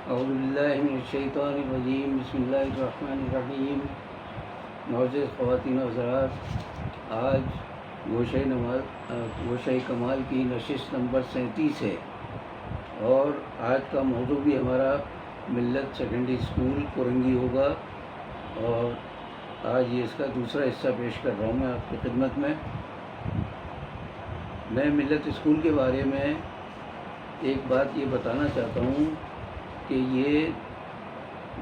اعوذ باللہ من الشیطان الرجیم، بسم اللہ الرحمن الرحیم۔ معزز خواتین و حضرات، آج گوشۂ کمال کی نشست نمبر 37 ہے، اور آج کا موضوع بھی ہمارا ملت سیکنڈری اسکول کورنگی ہوگا، اور آج یہ اس کا دوسرا حصہ پیش کر رہا ہوں میں آپ کی خدمت میں۔ میں ملت اسکول کے بارے میں ایک بات یہ بتانا چاہتا ہوں کہ یہ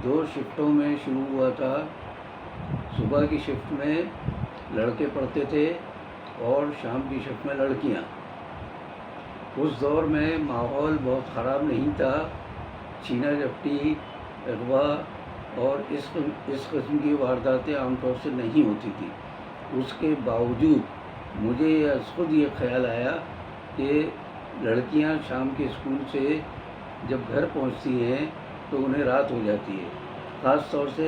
2 شفٹوں میں شروع ہوا تھا۔ صبح کی شفٹ میں لڑکے پڑھتے تھے اور شام کی شفٹ میں لڑکیاں۔ اس دور میں ماحول بہت خراب نہیں تھا، چھینا جھپٹی، اغوا اور اس قسم کی وارداتیں عام طور سے نہیں ہوتی تھی۔ اس کے باوجود مجھے خود یہ خیال آیا کہ لڑکیاں شام کے اسکول سے جب گھر پہنچتی ہیں تو انہیں رات ہو جاتی ہے، خاص طور سے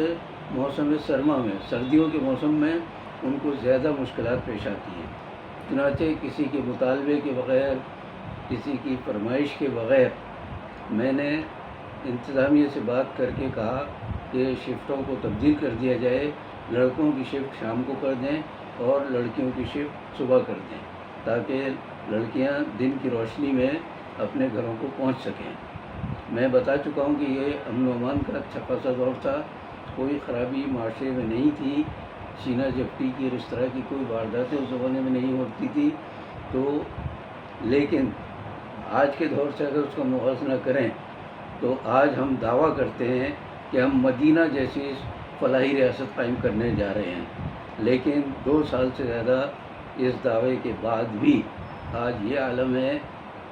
موسم سرما میں، سردیوں کے موسم میں ان کو زیادہ مشکلات پیش آتی ہیں۔ چنانچہ کسی کے مطالبے کے بغیر، کسی کی فرمائش کے بغیر میں نے انتظامیہ سے بات کر کے کہا کہ شفٹوں کو تبدیل کر دیا جائے، لڑکوں کی شفٹ شام کو کر دیں اور لڑکیوں کی شفٹ صبح کر دیں، تاکہ لڑکیاں دن کی روشنی میں اپنے گھروں کو پہنچ سکیں۔ میں بتا چکا ہوں کہ یہ امن و امان کا اچھا خاصا دور تھا، کوئی خرابی معاشرے میں نہیں تھی، چھینا جھپٹی کی اور اس طرح کی کوئی وارداتیں اس زمانے میں نہیں ہوتی تھی۔ تو لیکن آج کے دور سے اگر اس کا موازنہ کریں تو آج ہم دعویٰ کرتے ہیں کہ ہم مدینہ جیسی فلاحی ریاست قائم کرنے جا رہے ہیں، لیکن 2 سال سے زیادہ اس دعوے کے بعد بھی آج یہ عالم ہے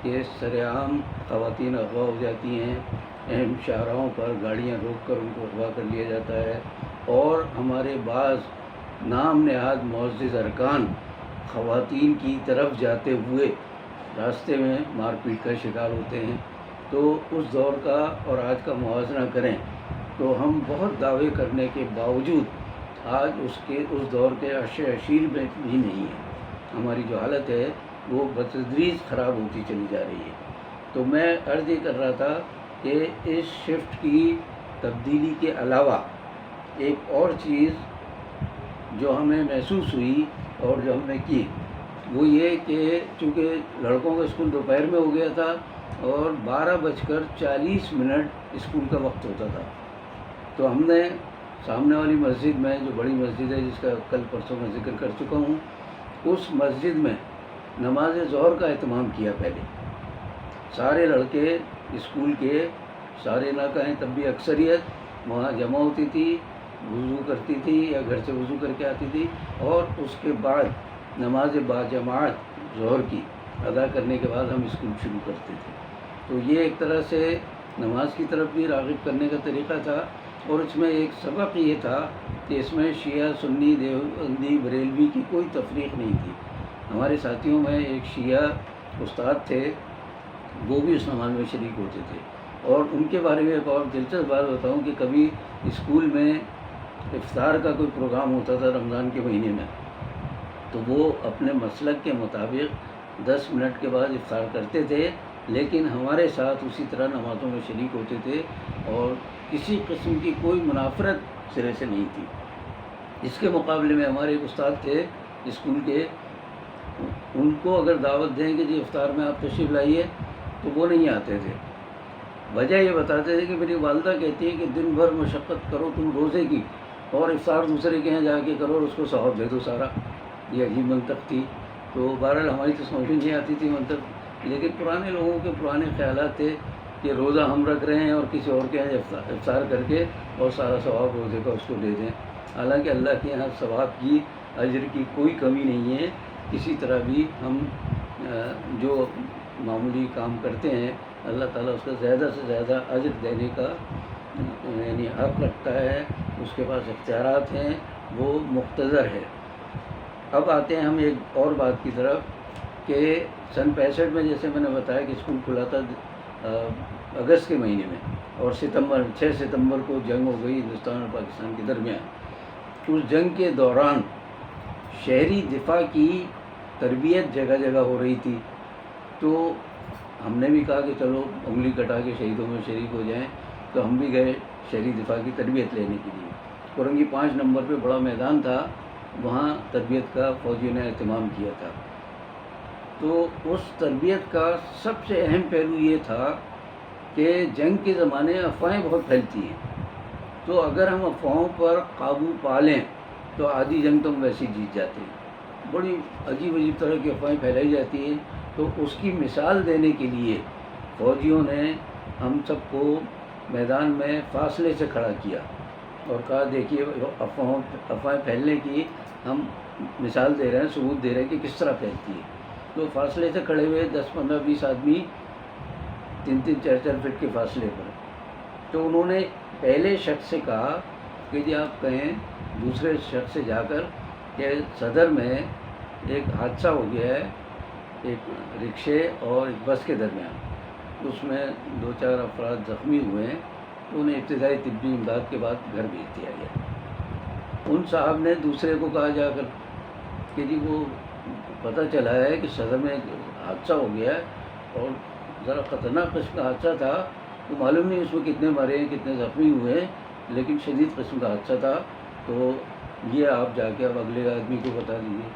کہ سر عام خواتین اغوا ہو جاتی ہیں، اہم شاہراہوں پر گاڑیاں روک کر ان کو اغوا کر لیا جاتا ہے، اور ہمارے بعض نام نہاد معزز ارکان خواتین کی طرف جاتے ہوئے راستے میں مار پیٹ کا شکار ہوتے ہیں۔ تو اس دور کا اور آج کا موازنہ کریں تو ہم بہت دعوے کرنے کے باوجود آج اس دور کے عشیر میں بھی نہیں ہے۔ ہماری جو حالت ہے وہ بتدریج خراب ہوتی چلی جا رہی ہے۔ تو میں عرض یہ کر رہا تھا کہ اس شفٹ کی تبدیلی کے علاوہ ایک اور چیز جو ہمیں محسوس ہوئی اور جو ہم نے کی وہ یہ کہ چونکہ لڑکوں کا اسکول دوپہر میں ہو گیا تھا اور 12:40 اسکول کا وقت ہوتا تھا، تو ہم نے سامنے والی مسجد میں، جو بڑی مسجد ہے جس کا کل پرسوں میں ذکر کر چکا ہوں، اس مسجد میں نماز ظہر کا اہتمام کیا۔ پہلے سارے لڑکے اسکول کے، سارے نہ کہیں تب بھی اکثریت وہاں جمع ہوتی تھی، وضو کرتی تھی یا گھر سے وضو کر کے آتی تھی، اور اس کے بعد نماز باجماعت ظہر کی ادا کرنے کے بعد ہم اسکول شروع کرتے تھے۔ تو یہ ایک طرح سے نماز کی طرف بھی راغب کرنے کا طریقہ تھا، اور اس میں ایک سبق یہ تھا کہ اس میں شیعہ، سنی، دیوبندی، بریلوی کی کوئی تفریق نہیں تھی۔ ہمارے ساتھیوں میں ایک شیعہ استاد تھے، وہ بھی اس نماز میں شریک ہوتے تھے، اور ان کے بارے میں ایک اور دلچسپ بات بتاؤں کہ کبھی اسکول میں افطار کا کوئی پروگرام ہوتا تھا رمضان کے مہینے میں، تو وہ اپنے مسلک کے مطابق 10 منٹ کے بعد افطار کرتے تھے، لیکن ہمارے ساتھ اسی طرح نمازوں میں شریک ہوتے تھے، اور کسی قسم کی کوئی منافرت سرے سے نہیں تھی۔ اس کے مقابلے میں ہمارے ایک استاد تھے اسکول کے، ان کو اگر دعوت دیں کہ جی افطار میں آپ تشریف لائیے تو وہ نہیں آتے تھے۔ وجہ یہ بتاتے تھے کہ میری والدہ کہتی ہے کہ دن بھر مشقت کرو تم روزے کی، اور افطار دوسرے کے یہاں جا کے کرو اور اس کو ثواب دے دو سارا۔ یہ عجیب منطق تھی۔ تو بہرحال ہماری تو سمجھ نہیں آتی تھی منطق، لیکن پرانے لوگوں کے پرانے خیالات تھے کہ روزہ ہم رکھ رہے ہیں اور کسی اور کے یہاں افطار کر کے اور سارا ثواب روزے کا اس کو دے دیں۔ حالانکہ اللہ کے یہاں ثواب کی، اجر کی کوئی کمی نہیں ہے۔ کسی طرح بھی ہم جو معمولی کام کرتے ہیں اللہ تعالیٰ اس کا زیادہ سے زیادہ اجر دینے کا یعنی حق رکھتا ہے، اس کے پاس اختیارات ہیں، وہ مقتدر ہے۔ اب آتے ہیں ہم ایک اور بات کی طرف کہ سن 65 میں جیسے میں نے بتایا کہ اسکول کھلا تھا اگست کے مہینے میں، اور 6 ستمبر کو جنگ ہو گئی ہندوستان اور پاکستان کے درمیان۔ اس جنگ کے دوران شہری دفاع کی تربیت جگہ جگہ ہو رہی تھی، تو ہم نے بھی کہا کہ چلو انگلی کٹا کے شہیدوں میں شریک ہو جائیں، تو ہم بھی گئے شہری دفاع کی تربیت لینے کے لیے۔ کورنگی 5 نمبر پہ بڑا میدان تھا، وہاں تربیت کا فوجیوں نے اہتمام کیا تھا۔ تو اس تربیت کا سب سے اہم پہلو یہ تھا کہ جنگ کے زمانے افواہیں بہت پھیلتی ہیں، تو اگر ہم افواہوں پر قابو پا لیں تو آدھی جنگ تو ہم ویسے ہی جیت جاتے ہیں۔ بڑی عجیب طرح کی افواہیں پھیلائی جاتی ہیں، تو اس کی مثال دینے کے لیے فوجیوں نے ہم سب کو میدان میں فاصلے سے کھڑا کیا اور کہا دیکھیے افواہیں پھیلنے کی ہم مثال دے رہے ہیں، ثبوت دے رہے ہیں کہ کس طرح پھیلتی ہے۔ تو فاصلے سے کھڑے ہوئے 10 15 20 آدمی 3 3 4 4 فٹ کے فاصلے پر، تو انہوں نے پہلے شخص سے کہا کہ جی آپ کہیں دوسرے شخص سے جا کر کہ صدر میں ایک حادثہ ہو گیا ہے ایک رکشے اور ایک بس کے درمیان، اس میں 2 4 افراد زخمی ہوئے ہیں، تو انہیں ابتدائی طبی امداد کے بعد گھر بھیج دیا گیا۔ ان صاحب نے دوسرے کو کہا جا کر کہ جی وہ پتہ چلا ہے کہ صدر میں ایک حادثہ ہو گیا ہے اور ذرا خطرناک قسم کا حادثہ تھا، تو معلوم نہیں اس میں کتنے مرے ہیں کتنے زخمی ہوئے ہیں، لیکن شدید قسم کا حادثہ تھا، تو یہ آپ جا کے اب اگلے آدمی کو بتا دیجیے۔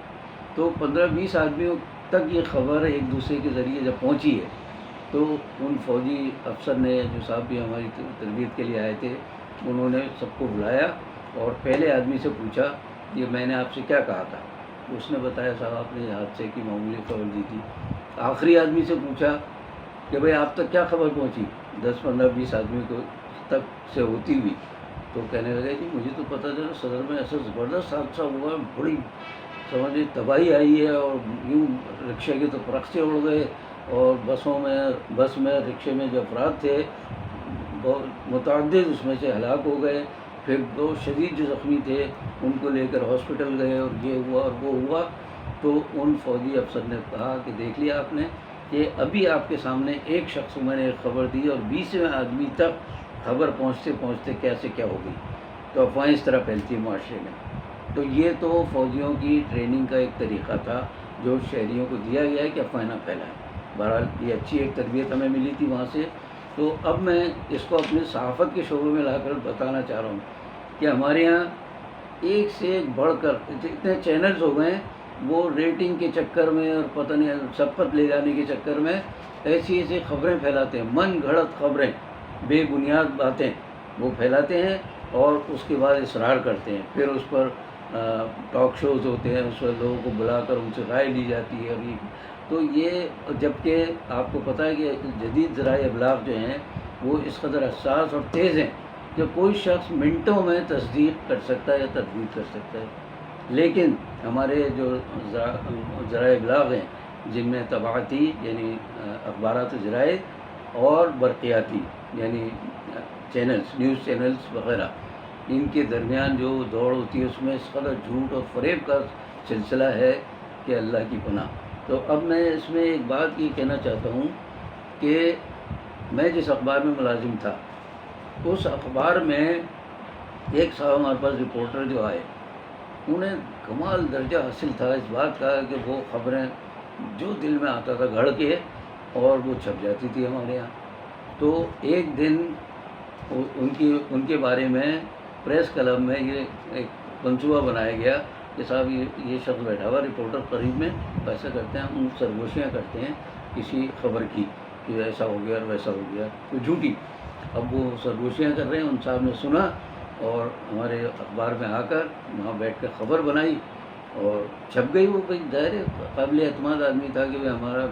تو 15 20 آدمیوں تک یہ خبر ایک دوسرے کے ذریعے جب پہنچی ہے، تو ان فوجی افسر نے جو صاحب بھی ہماری تربیت کے لیے آئے تھے، انہوں نے سب کو بلایا اور پہلے آدمی سے پوچھا یہ میں نے آپ سے کیا کہا تھا، اس نے بتایا صاحب آپ نے حادثے کی معمولی خبر دی تھی۔ آخری آدمی سے پوچھا کہ بھئی آپ تک کیا خبر پہنچی 10 15 20 آدمی کو تک سے ہوتی ہوئی، تو کہنے لگے جی مجھے تو پتہ چلا صدر میں ایسا زبردست حادثہ ہوا ہے، بڑی سمجھے تباہی آئی ہے، اور یوں رکشے کے تو پرخچے اڑ گئے، اور بس میں رکشے میں جو افراد تھے بہت متعدد اس میں سے ہلاک ہو گئے، پھر 2 شدید جو زخمی تھے ان کو لے کر ہاسپٹل گئے، اور یہ ہوا اور وہ ہوا۔ تو ان فوجی افسر نے کہا کہ دیکھ لیا آپ نے کہ ابھی آپ کے سامنے ایک شخص کو میں نے ایک خبر دی اور 20ویں آدمی تک خبر پہنچتے پہنچتے کیسے کیا ہو گئی۔ تو افواہیں اس طرح پھیلتی ہیں معاشرے میں۔ تو یہ تو فوجیوں کی ٹریننگ کا ایک طریقہ تھا جو شہریوں کو دیا گیا ہے کہ افواہیں نہ پھیلائیں۔ بہرحال یہ اچھی ایک تربیت ہمیں ملی تھی وہاں سے۔ تو اب میں اس کو اپنے صحافت کے شعبے میں لا کر بتانا چاہ رہا ہوں کہ ہمارے یہاں ایک سے ایک بڑھ کر اتنے چینلز ہو گئے ہیں، وہ ریٹنگ کے چکر میں اور پتہ نہیں سبقت لے جانے کے چکر میں ایسی ایسی خبریں پھیلاتے ہیں، من گھڑت خبریں، بے بنیاد باتیں وہ پھیلاتے ہیں اور اس کے بعد اصرار کرتے ہیں۔ پھر اس پر ٹاک شوز ہوتے ہیں، اس پر لوگوں کو بلا کر ان سے رائے لی جاتی ہے۔ ابھی تو یہ جبکہ آپ کو پتہ ہے کہ جدید ذرائع ابلاغ جو ہیں وہ اس قدر حساس اور تیز ہیں کہ کوئی شخص منٹوں میں تصدیق کر سکتا ہے یا تردید کر سکتا ہے، لیکن ہمارے جو ذرائع ابلاغ ہیں جن میں طباعتی یعنی اخبارات و جرائد اور برقیاتی یعنی چینلز نیوز چینلز وغیرہ، ان کے درمیان جو دوڑ ہوتی ہے اس میں اس قدر جھوٹ اور فریب کا سلسلہ ہے کہ اللہ کی پناہ۔ تو اب میں اس میں ایک بات یہ کہنا چاہتا ہوں کہ میں جس اخبار میں ملازم تھا اس اخبار میں ایک صاحب ہمارے پاس رپورٹر جو آئے، انہیں کمال درجہ حاصل تھا اس بات کا کہ وہ خبریں جو دل میں آتا تھا گھڑ کے اور وہ چھپ جاتی تھی ہمارے یہاں۔ تو ایک دن ان کے بارے میں پریس کلب میں یہ ایک منصوبہ بنایا گیا کہ صاحب یہ شخص بیٹھا ہوا رپورٹر قریب میں، ایسا کرتے ہیں ہم سرگوشیاں کرتے ہیں کسی خبر کی کہ ایسا ہو گیا اور ویسا ہو گیا، تو جھوٹی۔ اب وہ سرگوشیاں کر رہے ہیں، ان صاحب نے سنا اور ہمارے اخبار میں آ کر وہاں بیٹھ کر خبر بنائی اور چھپ گئی۔ وہ کوئی ظاہر قابل اعتماد آدمی تھا کہ وہ ہمارا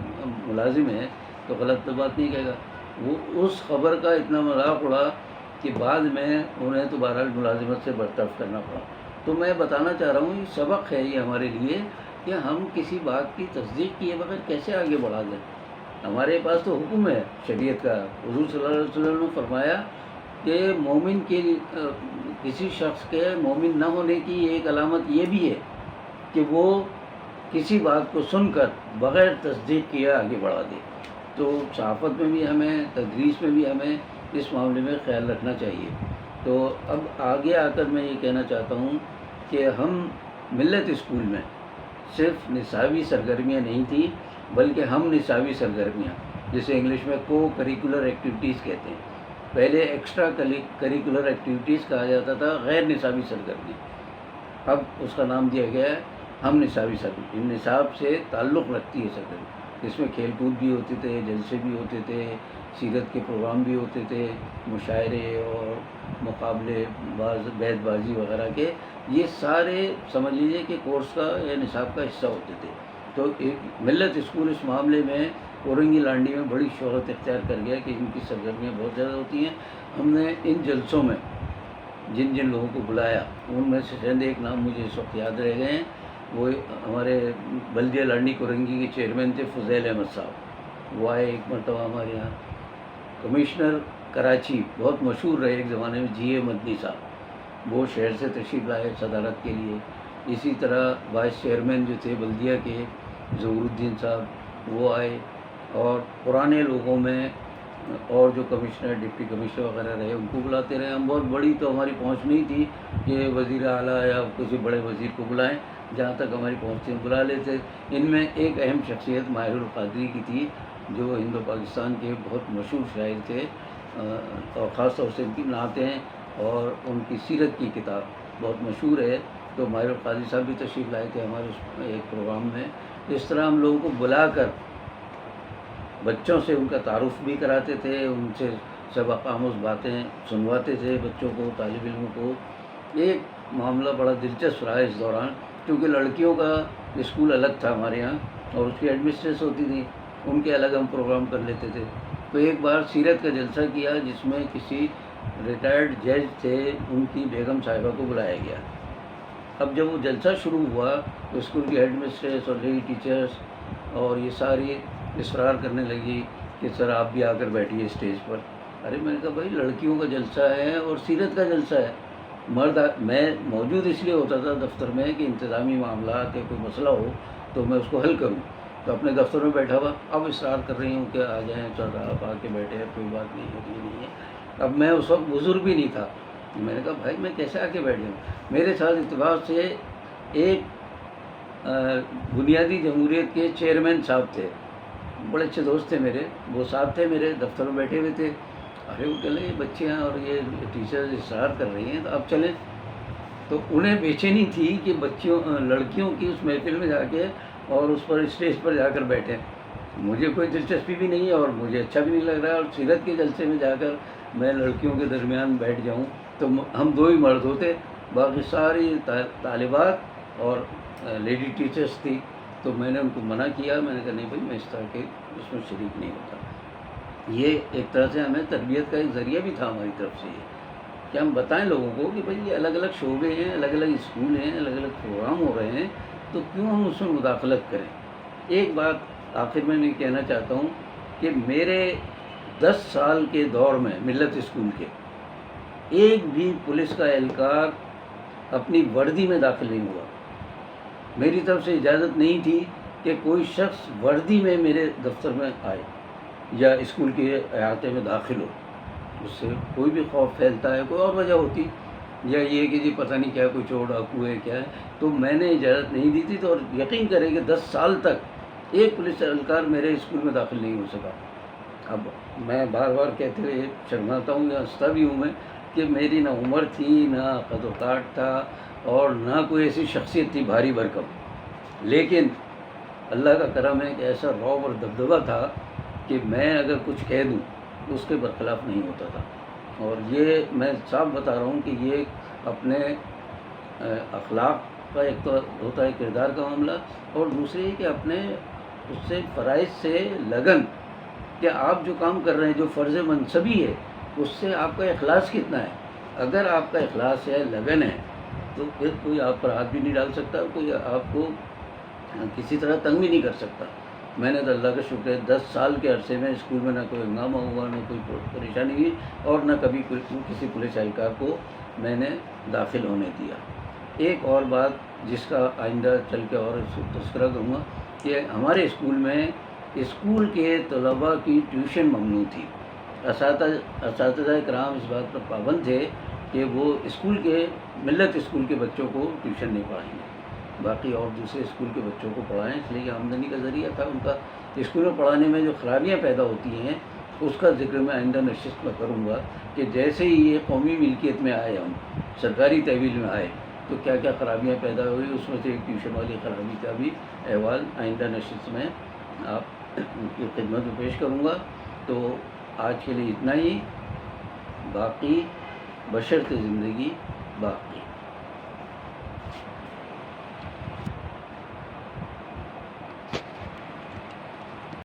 ملازم ہے تو غلط تو بات نہیں کہے گا۔ وہ اس خبر کا اتنا مذاق اڑا کہ بعد میں انہیں تو بہرحال ملازمت سے برطرف کرنا پڑا۔ تو میں بتانا چاہ رہا ہوں یہ سبق ہے یہ ہمارے لیے کہ ہم کسی بات کی تصدیق کیے بغیر کیسے آگے بڑھا دیں۔ ہمارے پاس تو حکم ہے شریعت کا، حضور صلی اللہ علیہ وسلم نے فرمایا کہ مومن کے کسی شخص کے مومن نہ ہونے کی ایک علامت یہ بھی ہے کہ وہ کسی بات کو سن کر بغیر تصدیق کیے آگے بڑھا دے۔ تو صحافت میں بھی ہمیں، تدریس میں بھی ہمیں اس معاملے میں خیال رکھنا چاہیے۔ تو اب آگے آ کر میں یہ کہنا چاہتا ہوں کہ ہم ملت اسکول میں صرف نصابی سرگرمیاں نہیں تھیں بلکہ ہم نصابی سرگرمیاں جسے انگلش میں کو کریکولر ایکٹیویٹیز کہتے ہیں، پہلے ایکسٹرا کریکولر ایکٹیویٹیز کہا جاتا تھا، غیر نصابی سرگرمی، اب اس کا نام دیا گیا ہے ہم نصابی سرگرمی، نصاب سے تعلق رکھتی ہے سرگرمی، اس میں کھیل کود بھی ہوتے تھے، جلسے بھی ہوتے تھے، سیرت کے پروگرام بھی ہوتے تھے، مشاعرے اور مقابلے بیت بازی وغیرہ کے، یہ سارے سمجھ لیجیے کہ کورس کا یا نصاب کا حصہ ہوتے تھے۔ تو ایک ملت اسکول اس معاملے میں اورنگی لانڈی میں بڑی شہرت اختیار کر گیا کہ ان کی سرگرمیاں بہت زیادہ ہوتی ہیں۔ ہم نے ان جلسوں میں جن جن لوگوں کو بلایا ان میں سے چند ایک نام مجھے اس وقت یاد رہ گئے ہیں، وہ ہمارے بلدیہ لانڈی کورنگی کے چیئرمین تھے فضیل احمد صاحب، وہ آئے ایک مرتبہ ہمارے یہاں۔ کمشنر کراچی بہت مشہور رہے ایک زمانے میں جی اے مدنی صاحب، وہ شہر سے تشریف لائے صدارت کے لیے۔ اسی طرح وائس چیئرمین جو تھے بلدیہ کے ظہور الدین صاحب، وہ آئے، اور پرانے لوگوں میں اور جو کمشنر ڈپٹی کمشنر وغیرہ رہے ان کو بلاتے رہے ہم۔ بہت بڑی تو ہماری پہنچ نہیں تھی کہ وزیر اعلیٰ یا کسی بڑے وزیر کو بلائیں، جہاں تک ہماری پہنچ تھی ہم بلا لیتے۔ ان میں ایک اہم شخصیت ماہر القادری کی تھی، جو ہند و پاکستان کے بہت مشہور شاعر تھے، اور خاص طور سے ان کی نعتیں اور ان کی سیرت کی کتاب بہت مشہور ہے، تو ماہر القادری صاحب بھی تشریف لائے تھے ہمارے اس ایک پروگرام میں۔ اس طرح ہم لوگوں کو بلا کر بچوں سے ان کا تعارف بھی کراتے تھے، ان سے سبق آموز باتیں سنواتے تھے بچوں کو، طالب علموں کو۔ ایک معاملہ بڑا دلچسپ رہا اس دوران، کیونکہ لڑکیوں کا اسکول الگ تھا ہمارے یہاں اور اس کی ایڈمنسٹریس ہوتی تھی، ان کے الگ ہم پروگرام کر لیتے تھے۔ تو ایک بار سیرت کا جلسہ کیا جس میں کسی ریٹائرڈ جج تھے، ان کی بیگم صاحبہ کو بلایا گیا۔ اب جب وہ جلسہ شروع ہوا تو اسکول کی ہیڈ مسٹریس اور لیڈی ٹیچرس اور یہ ساری اصرار کرنے لگی کہ سر آپ بھی آ کر بیٹھیے اسٹیج پر۔ ارے میں نے کہا بھائی لڑکیوں کا جلسہ ہے اور سیرت کا جلسہ ہے، میں موجود اس لیے ہوتا تھا دفتر میں کہ انتظامی معاملات یا کوئی مسئلہ ہو تو میں اس کو حل کروں، تو اپنے دفتر میں بیٹھا ہوا، اب اصرار کر رہی ہوں کہ آ جائیں سر آپ آ کے بیٹھے، کوئی بات نہیں ہے۔ اب میں اس وقت بزرگ بھی نہیں تھا، میں نے کہا بھائی میں کیسے آ کے بیٹھ جاؤں۔ میرے ساتھ اتفاق سے ایک بنیادی جمہوریت کے چیئرمین صاحب تھے، بڑے اچھے دوست تھے میرے، وہ ساتھ تھے میرے دفتر میں بیٹھے ہوئے تھے۔ ارے وہ کہہ لیں یہ بچے ہیں اور یہ ٹیچرز اصرار کر رہی ہیں تو آپ چلیں۔ تو انہیں بے چینی تھی کہ لڑکیوں کی اس محفل میں جا کے اور اس پر اسٹیج پر جا کر بیٹھیں۔ مجھے کوئی دلچسپی بھی نہیں ہے اور مجھے اچھا بھی نہیں لگ رہا ہے، اور سیرت کے جلسے میں جا کر میں لڑکیوں کے درمیان بیٹھ جاؤں۔ تو ہم دو ہی مرد ہوتے، باقی ساری طالبات اور لیڈی ٹیچرس تھی۔ تو میں نے ان کو منع کیا، میں نے کہا نہیں بھائی میں اس طرح کے اس میں شریک نہیں ہوتا۔ یہ ایک طرح سے ہمیں تربیت کا ایک ذریعہ بھی تھا ہماری طرف سے، یہ کہ ہم بتائیں لوگوں کو کہ بھائی یہ الگ الگ شعبے ہیں، الگ الگ اسکول ہیں، الگ الگ پروگرام ہو رہے ہیں، تو کیوں ہم اس میں مداخلت کریں۔ ایک بات آخر میں کہنا چاہتا ہوں کہ میرے 10 سال کے دور میں ملت اسکول کے ایک بھی پولیس کا اہلکار اپنی وردی میں داخل نہیں ہوا۔ میری طرف سے اجازت نہیں تھی کہ کوئی شخص وردی میں میرے دفتر میں آئے یا اسکول کے احاطے میں داخل ہو۔ اس سے کوئی بھی خوف پھیلتا ہے، کوئی اور وجہ ہوتی، یا یہ کہ جی پتہ نہیں کیا کوئی چور ڈاکو ہے کیا ہے، تو میں نے اجازت نہیں دی تھی۔ تو یقین کریں کہ 10 سال تک ایک پولیس اہلکار میرے اسکول میں داخل نہیں ہو سکا۔ اب میں بار بار کہتے ہوئے شرماتا ہوں یا ہنستا بھی ہوں میں کہ میری نہ عمر تھی، نہ قد و کاٹ تھا، اور نہ کوئی ایسی شخصیت تھی بھاری بھرکم، لیکن اللہ کا کرم ہے کہ ایسا رعب اور دبدبہ تھا کہ میں اگر کچھ کہہ دوں تو اس کے برخلاف نہیں ہوتا تھا۔ اور یہ میں صاف بتا رہا ہوں کہ یہ اپنے اخلاق کا ایک تو ہوتا ہے کردار کا معاملہ، اور دوسرے کہ اپنے اس سے فرائض سے لگن، کہ آپ جو کام کر رہے ہیں جو فرض منصبی ہے اس سے آپ کا اخلاص کتنا ہے۔ اگر آپ کا اخلاص ہے، لگن ہے، تو پھر کوئی آپ پر ہاتھ بھی نہیں ڈال سکتا، کوئی آپ کو کسی طرح تنگ بھی نہیں کر سکتا۔ میں نے تو اللہ کا شکر ہے 10 سال کے عرصے میں اسکول میں نہ کوئی ہنگامہ ہوا، نہ کوئی پریشانی ہوئی، اور نہ کبھی کسی پولیس اہلکار کو میں نے داخل ہونے دیا۔ ایک اور بات جس کا آئندہ چل کے اور تذکرہ کروں گا کہ ہمارے اسکول میں اسکول کے طلباء کی ٹیوشن ممنوع تھی۔ اساتذہ کرام اس بات پر پابند تھے کہ وہ اسکول کے ملت اسکول کے بچوں کو ٹیوشن نہیں پڑھائیں گے، باقی اور دوسرے اسکول کے بچوں کو پڑھائیں، اس لیے یہ آمدنی کا ذریعہ تھا ان کا۔ اسکول میں پڑھانے میں جو خرابیاں پیدا ہوتی ہیں اس کا ذکر میں آئندہ نشست میں کروں گا کہ جیسے ہی یہ قومی ملکیت میں آئے، ہم سرکاری تحویل میں آئے تو کیا کیا خرابیاں پیدا ہوئی، اس میں سے ایک ٹیوشن والی خرابی کا بھی احوال آئندہ نشست میں آپ کی خدمت میں پیش کروں گا۔ تو آج کے لیے اتنا ہی، باقی بشرط زندگی باقی۔